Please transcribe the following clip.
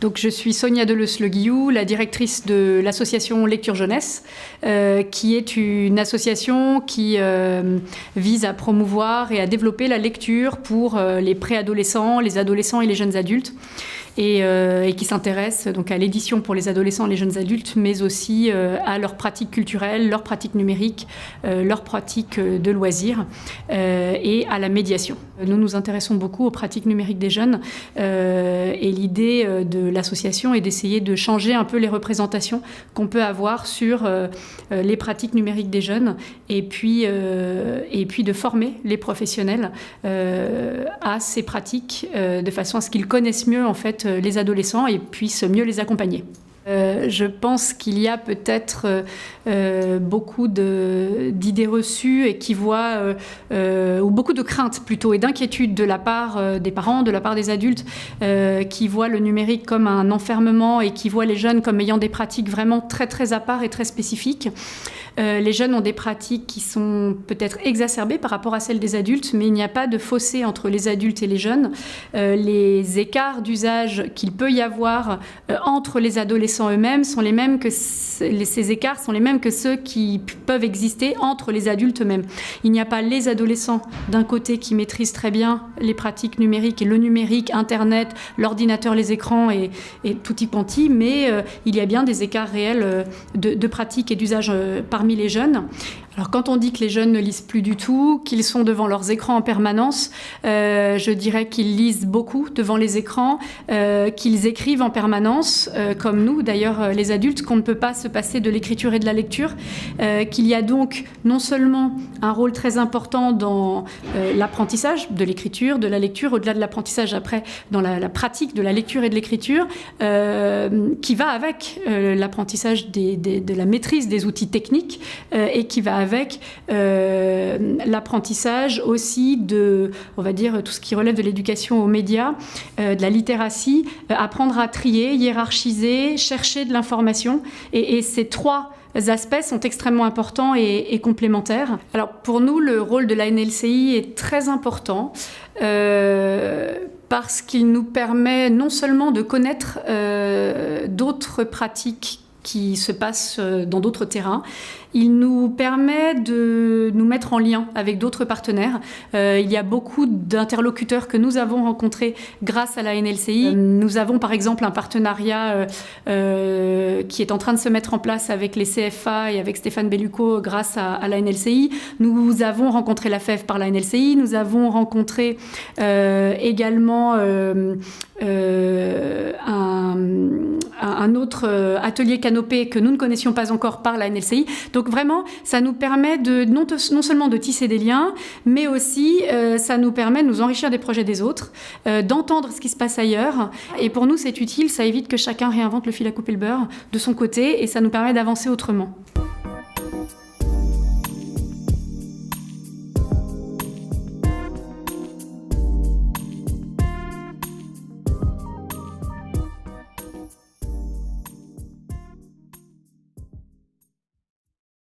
Donc je suis Sonia Deleuze-Le-Guillou, la directrice de l'association Lecture Jeunesse, qui est une association qui vise à promouvoir et à développer la lecture pour les préadolescents, les adolescents et les jeunes adultes. Et qui s'intéresse donc à l'édition pour les adolescents et les jeunes adultes, mais aussi à leurs pratiques culturelles, leurs pratiques numériques, leurs pratiques de loisirs et à la médiation. Nous nous intéressons beaucoup aux pratiques numériques des jeunes et l'idée de l'association est d'essayer de changer un peu les représentations qu'on peut avoir sur les pratiques numériques des jeunes et puis de former les professionnels à ces pratiques de façon à ce qu'ils connaissent mieux en fait les adolescents et puissent mieux les accompagner. Je pense qu'il y a peut-être beaucoup d'idées reçues et qui voient, ou beaucoup de craintes plutôt et d'inquiétudes de la part des parents, de la part des adultes qui voient le numérique comme un enfermement et qui voient les jeunes comme ayant des pratiques vraiment très très à part et très spécifiques. Les jeunes ont des pratiques qui sont peut-être exacerbées par rapport à celles des adultes, mais il n'y a pas de fossé entre les adultes et les jeunes. Les écarts d'usage qu'il peut y avoir entre les adolescents eux-mêmes sont les mêmes que ces écarts sont les mêmes que ceux qui peuvent exister entre les adultes eux-mêmes. Il n'y a pas les adolescents d'un côté qui maîtrisent très bien les pratiques numériques et le numérique, Internet, l'ordinateur, les écrans et tutti quanti, mais il y a bien des écarts réels de pratiques et d'usage parmi les jeunes. Alors quand on dit que les jeunes ne lisent plus du tout, qu'ils sont devant leurs écrans en permanence, je dirais qu'ils lisent beaucoup devant les écrans, qu'ils écrivent en permanence, comme nous d'ailleurs les adultes, qu'on ne peut pas se passer de l'écriture et de la lecture, qu'il y a donc non seulement un rôle très important dans l'apprentissage de l'écriture, de la lecture, au-delà de l'apprentissage après dans la pratique de la lecture et de l'écriture, qui va avec l'apprentissage de la maîtrise des outils techniques et qui va avec l'apprentissage aussi de, on va dire, tout ce qui relève de l'éducation aux médias, de la littératie, apprendre à trier, hiérarchiser, chercher de l'information. Et ces trois aspects sont extrêmement importants et complémentaires. Alors pour nous, le rôle de la NLCI est très important parce qu'il nous permet non seulement de connaître d'autres pratiques qui se passent dans d'autres terrains. Il nous permet de nous mettre en lien avec d'autres partenaires. Il y a beaucoup d'interlocuteurs que nous avons rencontrés grâce à la NLCI. Nous avons par exemple un partenariat qui est en train de se mettre en place avec les CFA et avec Stéphane Bellucco grâce à la NLCI. Nous avons rencontré la FEV par la NLCI. Nous avons rencontré également un autre atelier Canopé que nous ne connaissions pas encore par la NLCI. Donc vraiment, ça nous permet non seulement de tisser des liens, mais aussi ça nous permet de nous enrichir des projets des autres, d'entendre ce qui se passe ailleurs. Et pour nous, c'est utile, ça évite que chacun réinvente le fil à couper le beurre de son côté et ça nous permet d'avancer autrement.